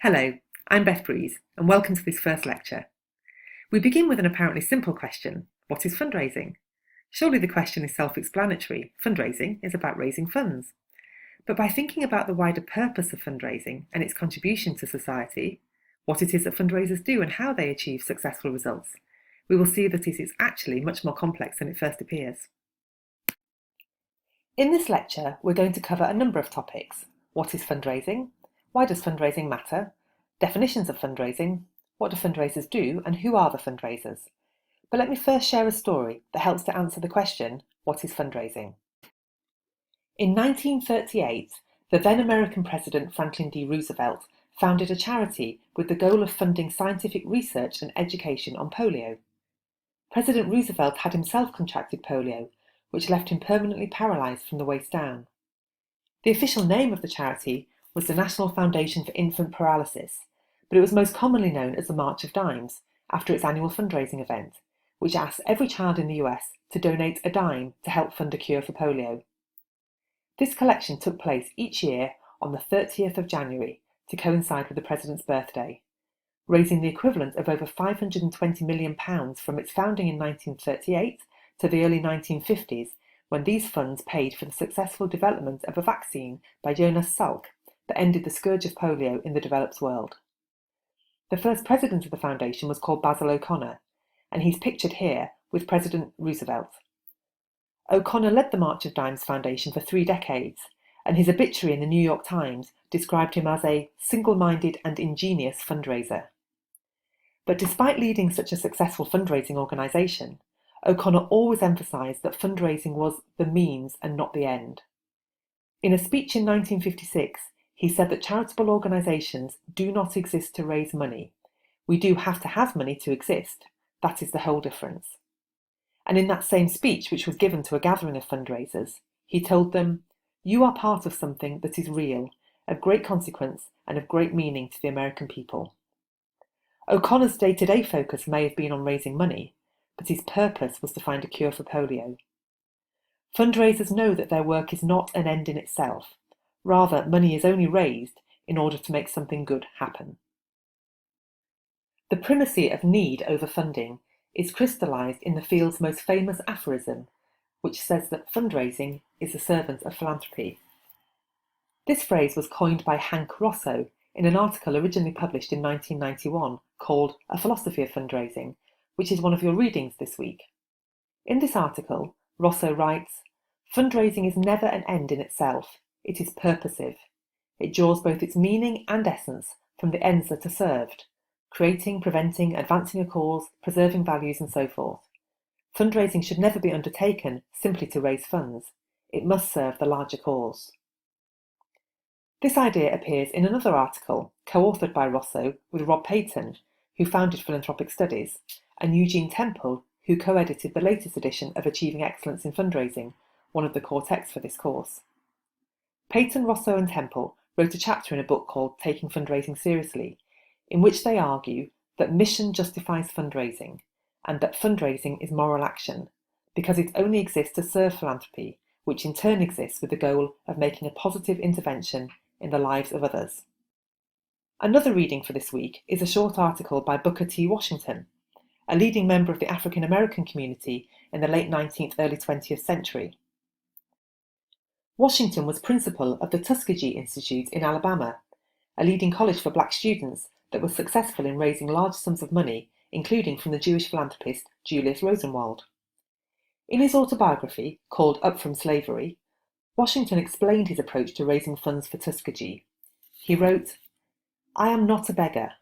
Hello, I'm Beth Breeze, and welcome to this first lecture. We begin with an apparently simple question: what is fundraising? Surely the question is self-explanatory. Fundraising is about raising funds. But by thinking about the wider purpose of fundraising and its contribution to society, what it is that fundraisers do and how they achieve successful results, we will see that it is actually much more complex than it first appears. In this lecture, we're going to cover a number of topics. What is fundraising? Why does fundraising matter? Definitions of fundraising. What do fundraisers do and who are the fundraisers? But let me first share a story that helps to answer the question, what is fundraising? In 1938, the then American President Franklin D. Roosevelt founded a charity with the goal of funding scientific research and education on polio. President Roosevelt had himself contracted polio, which left him permanently paralysed from the waist down. The official name of the charity was the National Foundation for Infant Paralysis, but it was most commonly known as the March of Dimes, after its annual fundraising event, which asks every child in the US to donate a dime to help fund a cure for polio. This collection took place each year on the 30th of January to coincide with the President's birthday, raising the equivalent of over £520 million from its founding in 1938 to the early 1950s, when these funds paid for the successful development of a vaccine by Jonas Salk that ended the scourge of polio in the developed world. The first president of the foundation was called Basil O'Connor, and he's pictured here with President Roosevelt. O'Connor led the March of Dimes Foundation for 3 decades, and his obituary in the New York Times described him as a single-minded and ingenious fundraiser. But despite leading such a successful fundraising organisation, O'Connor always emphasised that fundraising was the means and not the end. In a speech in 1956, he said that charitable organisations do not exist to raise money. We do have to have money to exist. That is the whole difference. And in that same speech, which was given to a gathering of fundraisers, he told them, "You are part of something that is real, of great consequence and of great meaning to the American people." O'Connor's day-to-day focus may have been on raising money, but his purpose was to find a cure for polio. Fundraisers know that their work is not an end in itself. Rather, money is only raised in order to make something good happen. The primacy of need over funding is crystallised in the field's most famous aphorism, which says that fundraising is the servant of philanthropy. This phrase was coined by Hank Rosso in an article originally published in 1991 called A Philosophy of Fundraising, which is one of your readings this week. In this article, Rosso writes, "Fundraising is never an end in itself. It is purposive. It draws both its meaning and essence from the ends that are served, creating, preventing, advancing a cause, preserving values, and so forth. Fundraising should never be undertaken simply to raise funds. It must serve the larger cause." This idea appears in another article, co-authored by Rosso with Rob Payton, who founded Philanthropic Studies, and Eugene Temple, who co-edited the latest edition of Achieving Excellence in Fundraising, one of the core texts for this course. Payton, Rosso, and Temple wrote a chapter in a book called Taking Fundraising Seriously, in which they argue that mission justifies fundraising, and that fundraising is moral action, because it only exists to serve philanthropy, which in turn exists with the goal of making a positive intervention in the lives of others. Another reading for this week is a short article by Booker T. Washington, a leading member of the African American community in the late 19th, early 20th century. Washington was principal of the Tuskegee Institute in Alabama, a leading college for black students that was successful in raising large sums of money, including from the Jewish philanthropist Julius Rosenwald. In his autobiography, called Up From Slavery, Washington explained his approach to raising funds for Tuskegee. He wrote, "I am not a beggar.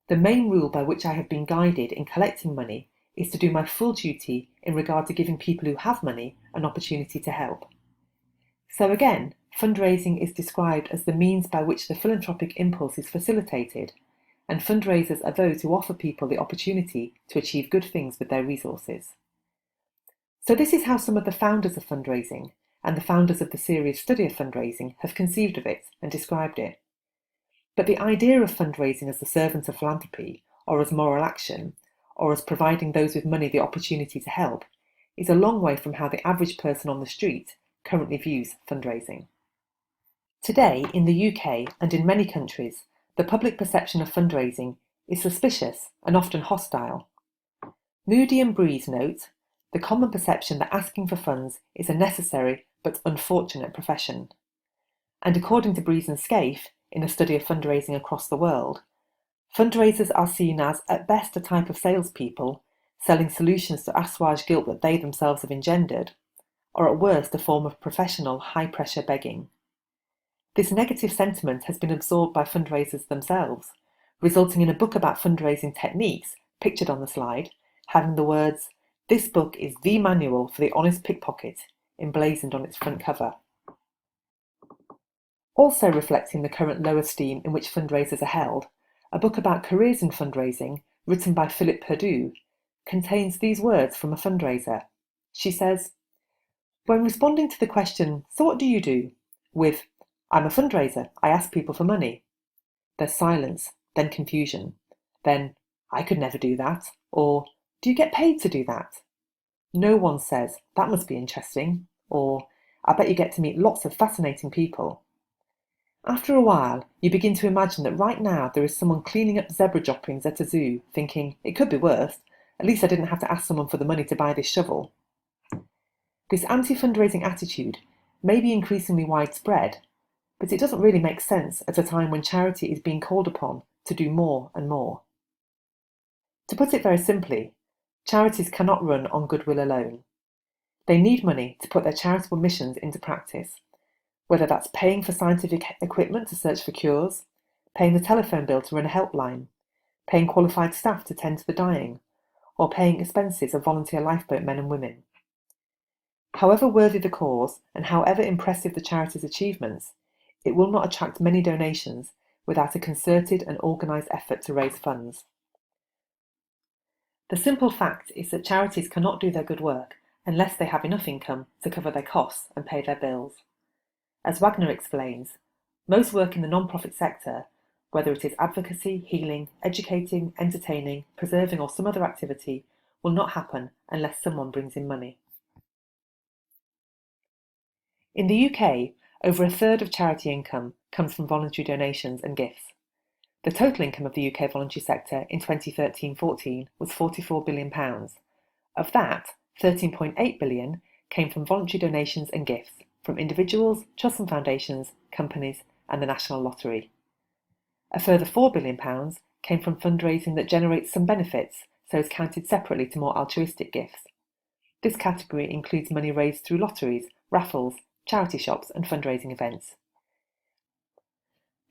The main rule by which I have been guided in collecting money is to do my full duty in regard to giving people who have money an opportunity to help." So again, fundraising is described as the means by which the philanthropic impulse is facilitated, and fundraisers are those who offer people the opportunity to achieve good things with their resources. So this is how some of the founders of fundraising and the founders of the serious study of fundraising have conceived of it and described it. But the idea of fundraising as the servant of philanthropy, or as moral action, or as providing those with money the opportunity to help, is a long way from how the average person on the street currently views fundraising. Today, in the UK and in many countries, The public perception of fundraising is suspicious and often hostile. Moody and Breeze note the common perception that asking for funds is a necessary but unfortunate profession. And according to Breeze and Scaife, in a study of fundraising across the world, fundraisers are seen as, at best, a type of salespeople selling solutions to assuage guilt that they themselves have engendered, or at worst, a form of professional high-pressure begging. This negative sentiment has been absorbed by fundraisers themselves, resulting in a book about fundraising techniques, pictured on the slide, having the words, "This book is the manual for the honest pickpocket," emblazoned on its front cover. Also reflecting the current low esteem in which fundraisers are held, a book about careers in fundraising, written by Philip Perdue, contains these words from a fundraiser. She says, "When responding to the question, 'So what do you do?' with, 'I'm a fundraiser, I ask people for money,' there's silence, then confusion, then, 'I could never do that,' or 'Do you get paid to do that?' No one says, 'That must be interesting,' or 'I bet you get to meet lots of fascinating people.' After a while, you begin to imagine that right now there is someone cleaning up zebra droppings at a zoo, thinking, 'It could be worse. At least I didn't have to ask someone for the money to buy this shovel.' This anti-fundraising attitude may be increasingly widespread, but it doesn't really make sense at a time when charity is being called upon to do more and more. To put it very simply, charities cannot run on goodwill alone. They need money to put their charitable missions into practice, whether that's paying for scientific equipment to search for cures, paying the telephone bill to run a helpline, paying qualified staff to tend to the dying, or paying expenses of volunteer lifeboat men and women. However worthy the cause and however impressive the charity's achievements, it will not attract many donations without a concerted and organised effort to raise funds. The simple fact is that charities cannot do their good work unless they have enough income to cover their costs and pay their bills. As Wagner explains, most work in the non-profit sector, whether it is advocacy, healing, educating, entertaining, preserving or some other activity, will not happen unless someone brings in money. In the UK, over a third of charity income comes from voluntary donations and gifts. The total income of the UK voluntary sector in 2013-14 was £44 billion. Of that, £13.8 billion came from voluntary donations and gifts from individuals, trusts and foundations, companies and the National Lottery. A further £4 billion came from fundraising that generates some benefits, so is counted separately to more altruistic gifts. This category includes money raised through lotteries, raffles, charity shops and fundraising events.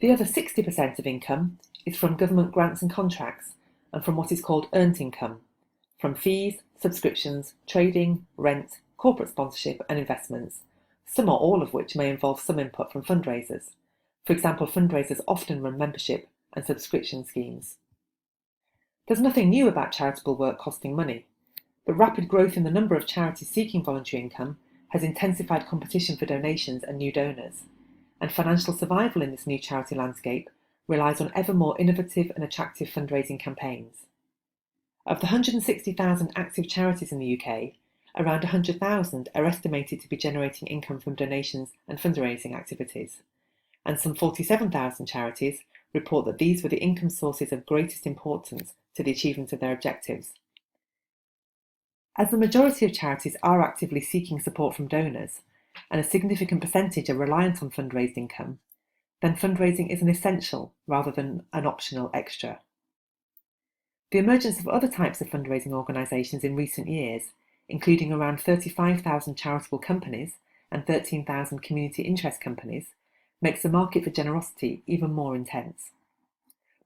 The other 60% of income is from government grants and contracts and from what is called earned income, from fees, subscriptions, trading, rent, corporate sponsorship and investments, some or all of which may involve some input from fundraisers. For example, fundraisers often run membership and subscription schemes. There's nothing new about charitable work costing money, but rapid growth in the number of charities seeking voluntary income has intensified competition for donations and new donors, and financial survival in this new charity landscape relies on ever more innovative and attractive fundraising campaigns. Of the 160,000 active charities in the UK, around 100,000 are estimated to be generating income from donations and fundraising activities, and some 47,000 charities report that these were the income sources of greatest importance to the achievement of their objectives. As the majority of charities are actively seeking support from donors, and a significant percentage are reliant on fundraised income, then fundraising is an essential rather than an optional extra. The emergence of other types of fundraising organisations in recent years, including around 35,000 charitable companies and 13,000 community interest companies, makes the market for generosity even more intense.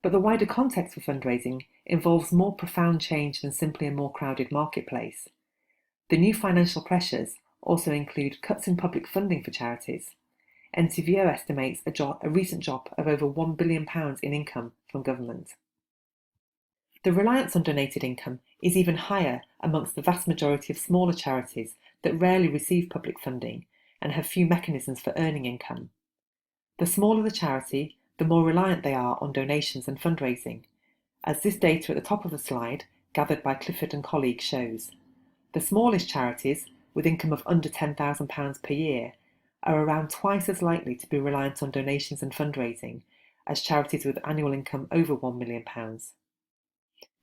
But the wider context for fundraising involves more profound change than simply a more crowded marketplace. The new financial pressures also include cuts in public funding for charities. NCVO estimates a recent drop of over £1 billion in income from government. The reliance on donated income is even higher amongst the vast majority of smaller charities that rarely receive public funding and have few mechanisms for earning income. The smaller the charity, the more reliant they are on donations and fundraising, as this data at the top of the slide, gathered by Clifford and colleagues, shows. The smallest charities, with income of under £10,000 per year, are around twice as likely to be reliant on donations and fundraising, as charities with annual income over £1 million.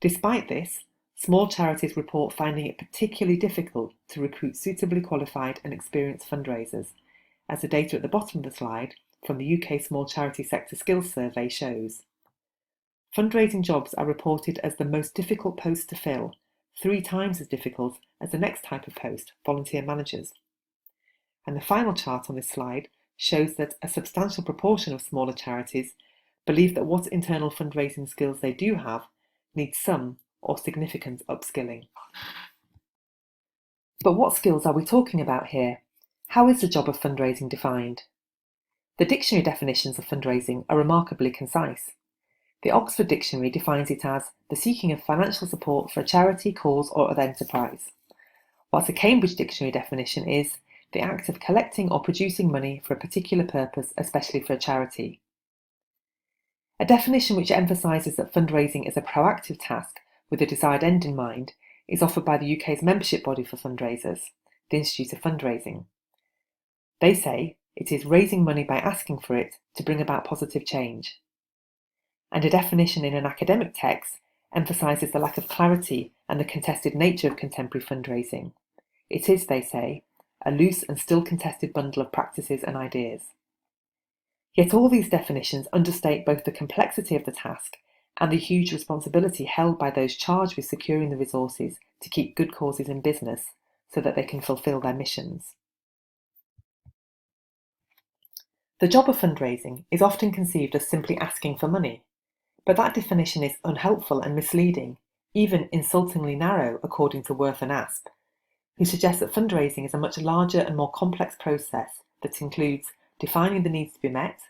Despite this, small charities report finding it particularly difficult to recruit suitably qualified and experienced fundraisers, as the data at the bottom of the slide from the UK Small Charity Sector Skills Survey shows. Fundraising jobs are reported as the most difficult post to fill, 3 times as difficult as the next type of post, volunteer managers. And the final chart on this slide shows that a substantial proportion of smaller charities believe that what internal fundraising skills they do have need some or significant upskilling. But what skills are we talking about here? How is the job of fundraising defined? The dictionary definitions of fundraising are remarkably concise. The Oxford Dictionary defines it as the seeking of financial support for a charity, cause, or other enterprise, whilst the Cambridge Dictionary definition is the act of collecting or producing money for a particular purpose, especially for a charity. A definition which emphasises that fundraising is a proactive task with a desired end in mind is offered by the UK's membership body for fundraisers, the Institute of Fundraising. They say it is raising money by asking for it to bring about positive change. And a definition in an academic text emphasises the lack of clarity and the contested nature of contemporary fundraising. It is, they say, a loose and still contested bundle of practices and ideas. Yet all these definitions understate both the complexity of the task and the huge responsibility held by those charged with securing the resources to keep good causes in business so that they can fulfil their missions. The job of fundraising is often conceived as simply asking for money, but that definition is unhelpful and misleading, even insultingly narrow according to Worth and Asp, who suggests that fundraising is a much larger and more complex process that includes defining the needs to be met,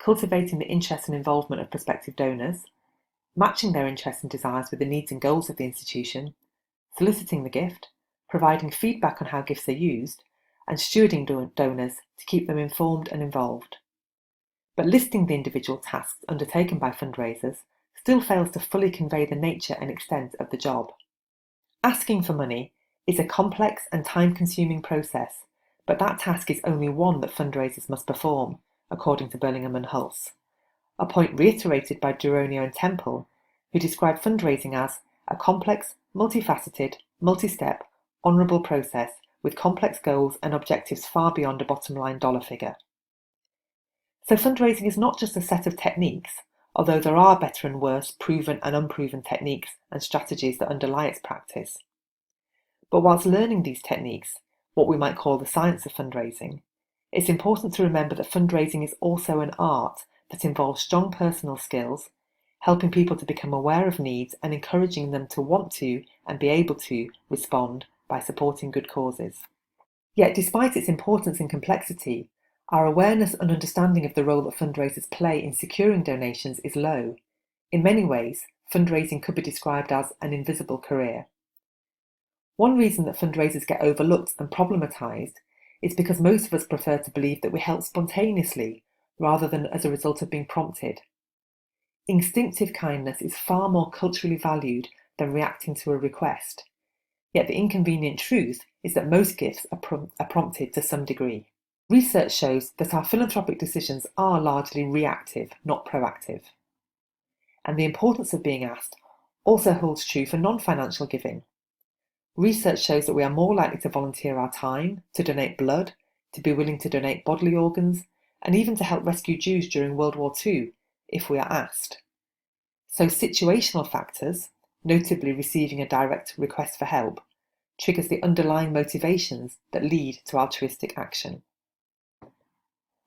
cultivating the interest and involvement of prospective donors, matching their interests and desires with the needs and goals of the institution, soliciting the gift, providing feedback on how gifts are used, and stewarding donors to keep them informed and involved. But listing the individual tasks undertaken by fundraisers still fails to fully convey the nature and extent of the job. Asking for money is a complex and time-consuming process, but that task is only one that fundraisers must perform, according to Birmingham and Hulse, a point reiterated by Duronio and Temple, who describe fundraising as a complex, multifaceted, multi-step, honourable process with complex goals and objectives far beyond a bottom-line dollar figure. So fundraising is not just a set of techniques, although there are better and worse proven and unproven techniques and strategies that underlie its practice. But whilst learning these techniques, what we might call the science of fundraising, it's important to remember that fundraising is also an art that involves strong personal skills, helping people to become aware of needs and encouraging them to want to and be able to respond by supporting good causes. Yet despite its importance and complexity, our awareness and understanding of the role that fundraisers play in securing donations is low. In many ways, fundraising could be described as an invisible career. One reason that fundraisers get overlooked and problematised is because most of us prefer to believe that we help spontaneously rather than as a result of being prompted. Instinctive kindness is far more culturally valued than reacting to a request, yet the inconvenient truth is that most gifts are prompted to some degree. Research shows that our philanthropic decisions are largely reactive, not proactive. And the importance of being asked also holds true for non-financial giving. Research shows that we are more likely to volunteer our time, to donate blood, to be willing to donate bodily organs, and even to help rescue Jews during World War II, if we are asked. So situational factors, notably receiving a direct request for help, triggers the underlying motivations that lead to altruistic action.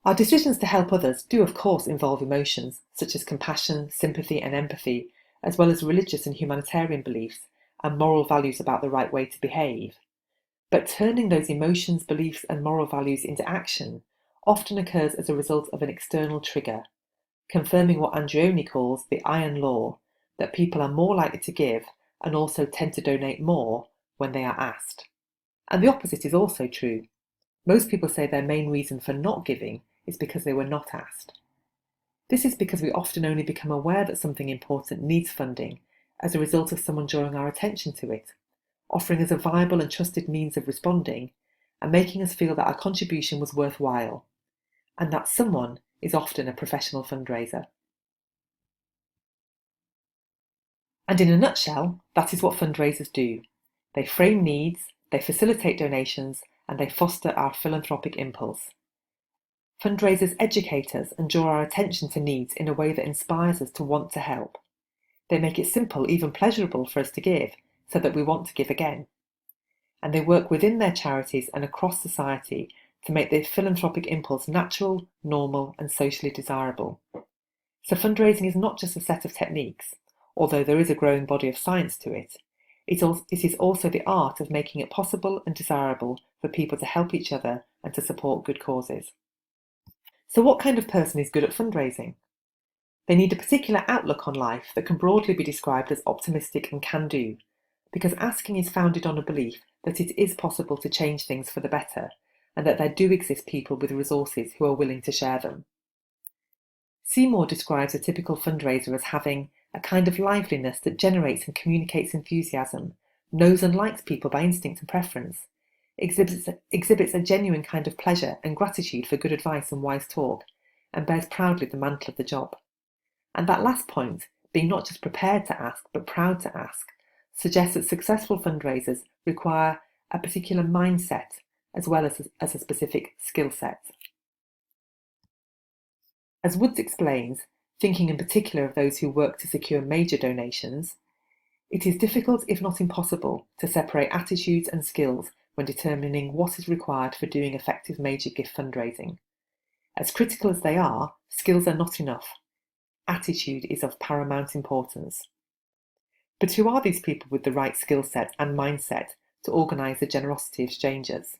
Our decisions to help others do of course involve emotions such as compassion, sympathy and empathy, as well as religious and humanitarian beliefs and moral values about the right way to behave. But turning those emotions, beliefs and moral values into action often occurs as a result of an external trigger, confirming what Andreoni calls the iron law, that people are more likely to give and also tend to donate more when they are asked. And the opposite is also true. Most people say their main reason for not giving is because they were not asked. This is because we often only become aware that something important needs funding as a result of someone drawing our attention to it, offering us a viable and trusted means of responding, and making us feel that our contribution was worthwhile, and that someone is often a professional fundraiser. And in a nutshell, that is what fundraisers do. They frame needs, they facilitate donations, and they foster our philanthropic impulse. Fundraisers educate us and draw our attention to needs in a way that inspires us to want to help. They make it simple, even pleasurable for us to give, so that we want to give again. And they work within their charities and across society to make the philanthropic impulse natural, normal, and socially desirable. So fundraising is not just a set of techniques, although there is a growing body of science to it. It is also the art of making it possible and desirable for people to help each other and to support good causes. So what kind of person is good at fundraising? They need a particular outlook on life that can broadly be described as optimistic and can-do, because asking is founded on a belief that it is possible to change things for the better, and that there do exist people with resources who are willing to share them. Seymour describes a typical fundraiser as having a kind of liveliness that generates and communicates enthusiasm, knows and likes people by instinct and preference, exhibits a genuine kind of pleasure and gratitude for good advice and wise talk, and bears proudly the mantle of the job. And that last point, being not just prepared to ask, but proud to ask, suggests that successful fundraisers require a particular mindset as well as a specific skill set. As Woods explains, thinking in particular of those who work to secure major donations, it is difficult, if not impossible, to separate attitudes and skills when determining what is required for doing effective major gift fundraising. As critical as they are, skills are not enough. Attitude is of paramount importance. But who are these people with the right skill set and mindset to organise the generosity exchanges?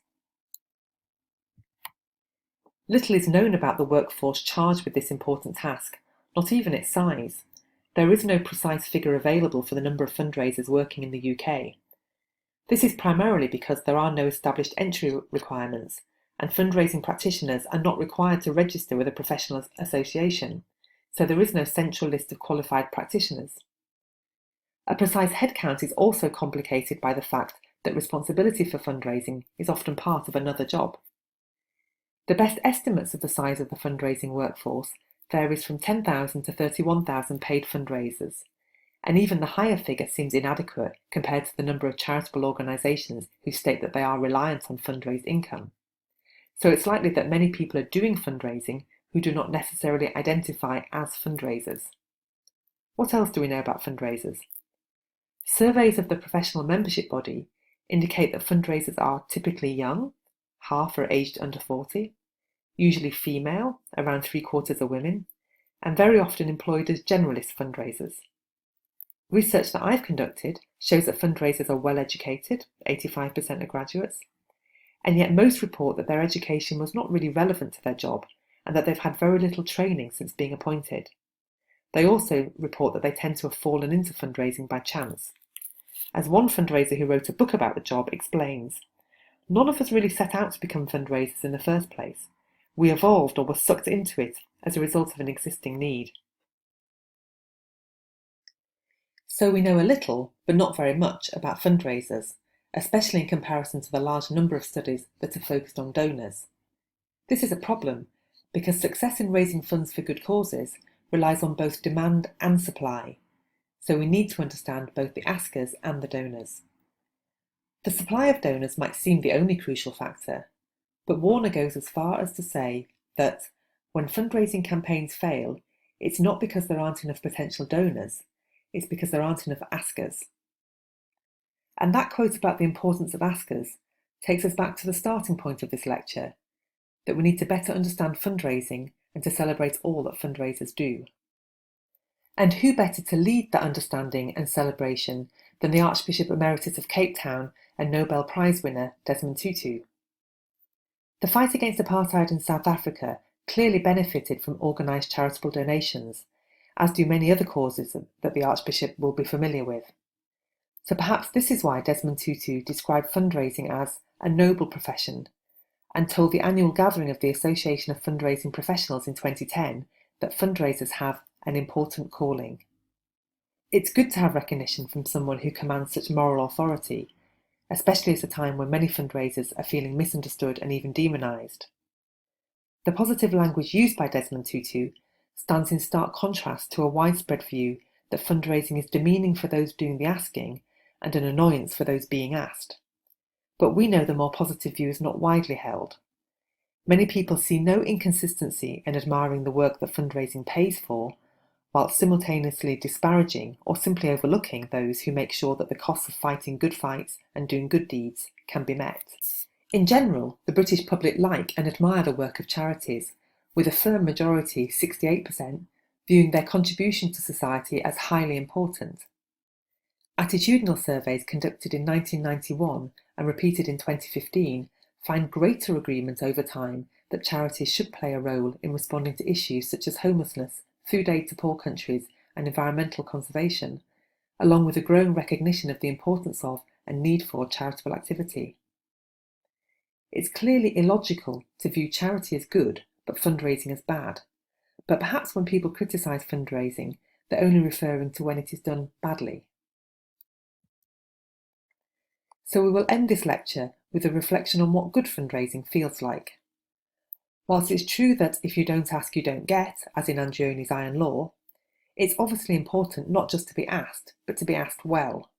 Little is known about the workforce charged with this important task, not even its size. There is no precise figure available for the number of fundraisers working in the UK. This is primarily because there are no established entry requirements, and fundraising practitioners are not required to register with a professional association, so there is no central list of qualified practitioners. A precise headcount is also complicated by the fact that responsibility for fundraising is often part of another job. The best estimates of the size of the fundraising workforce varies from 10,000 to 31,000 paid fundraisers, and even the higher figure seems inadequate compared to the number of charitable organisations who state that they are reliant on fundraised income. So it's likely that many people are doing fundraising who do not necessarily identify as fundraisers. What else do we know about fundraisers? Surveys of the professional membership body indicate that fundraisers are typically young, half are aged under 40, usually female, around 3/4 are women, and very often employed as generalist fundraisers. Research that I've conducted shows that fundraisers are well educated, 85% are graduates, and yet most report that their education was not really relevant to their job and that they've had very little training since being appointed. They also report that they tend to have fallen into fundraising by chance. As one fundraiser who wrote a book about the job explains, none of us really set out to become fundraisers in the first place. We evolved or were sucked into it as a result of an existing need. So we know a little, but not very much, about fundraisers, especially in comparison to the large number of studies that are focused on donors. This is a problem because success in raising funds for good causes relies on both demand and supply, so we need to understand both the askers and the donors. The supply of donors might seem the only crucial factor, but Warner goes as far as to say that when fundraising campaigns fail, it's not because there aren't enough potential donors, it's because there aren't enough askers. And that quote about the importance of askers takes us back to the starting point of this lecture, that we need to better understand fundraising and to celebrate all that fundraisers do. And who better to lead that understanding and celebration than the Archbishop Emeritus of Cape Town and Nobel Prize winner Desmond Tutu? The fight against apartheid in South Africa clearly benefited from organised charitable donations, as do many other causes that the Archbishop will be familiar with. So perhaps this is why Desmond Tutu described fundraising as a noble profession, and told the annual gathering of the Association of Fundraising Professionals in 2010 that fundraisers have an important calling. It's good to have recognition from someone who commands such moral authority, especially at a time when many fundraisers are feeling misunderstood and even demonised. The positive language used by Desmond Tutu stands in stark contrast to a widespread view that fundraising is demeaning for those doing the asking and an annoyance for those being asked. But we know the more positive view is not widely held. Many people see no inconsistency in admiring the work that fundraising pays for, while simultaneously disparaging or simply overlooking those who make sure that the costs of fighting good fights and doing good deeds can be met. In general, the British public like and admire the work of charities, with a firm majority, 68%, viewing their contribution to society as highly important. Attitudinal surveys conducted in 1991 and repeated in 2015 find greater agreement over time that charities should play a role in responding to issues such as homelessness, food aid to poor countries, and environmental conservation, along with a growing recognition of the importance of and need for charitable activity. It's clearly illogical to view charity as good but fundraising as bad, but perhaps when people criticise fundraising, they're only referring to when it is done badly. So we will end this lecture with a reflection on what good fundraising feels like. Whilst it's true that if you don't ask, you don't get, as in Angioni's iron law, it's obviously important not just to be asked, but to be asked well.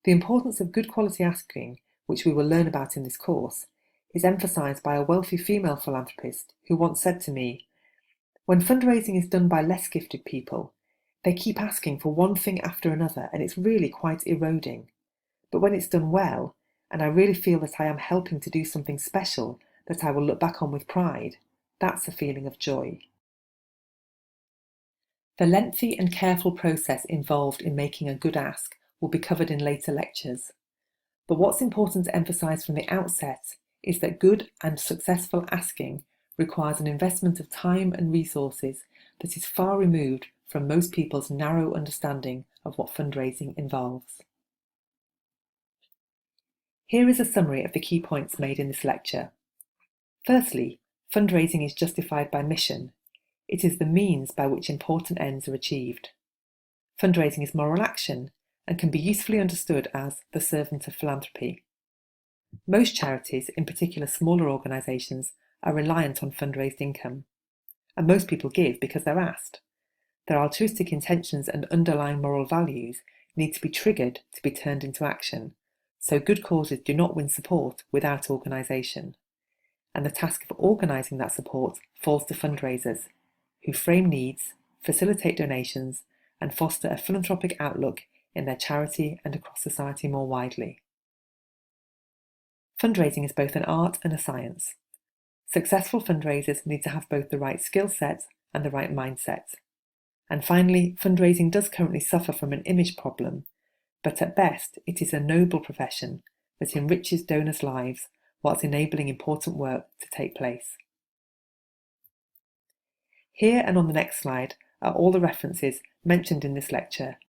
The importance of good quality asking, which we will learn about in this course, is emphasised by a wealthy female philanthropist who once said to me, "When fundraising is done by less gifted people, they keep asking for one thing after another and it's really quite eroding. But when it's done well, and I really feel that I am helping to do something special that I will look back on with pride, that's a feeling of joy." The lengthy and careful process involved in making a good ask will be covered in later lectures. But what's important to emphasise from the outset is that good and successful asking requires an investment of time and resources that is far removed from most people's narrow understanding of what fundraising involves. Here is a summary of the key points made in this lecture. Firstly, fundraising is justified by mission. It is the means by which important ends are achieved. Fundraising is moral action and can be usefully understood as the servant of philanthropy. Most charities, in particular smaller organisations, are reliant on fundraised income, and most people give because they're asked. Their altruistic intentions and underlying moral values need to be triggered to be turned into action, so good causes do not win support without organisation. And the task of organising that support falls to fundraisers, who frame needs, facilitate donations, and foster a philanthropic outlook in their charity and across society more widely. Fundraising is both an art and a science. Successful fundraisers need to have both the right skill set and the right mindset. And finally, fundraising does currently suffer from an image problem, but at best it is a noble profession that enriches donors' lives whilst enabling important work to take place. Here and on the next slide are all the references mentioned in this lecture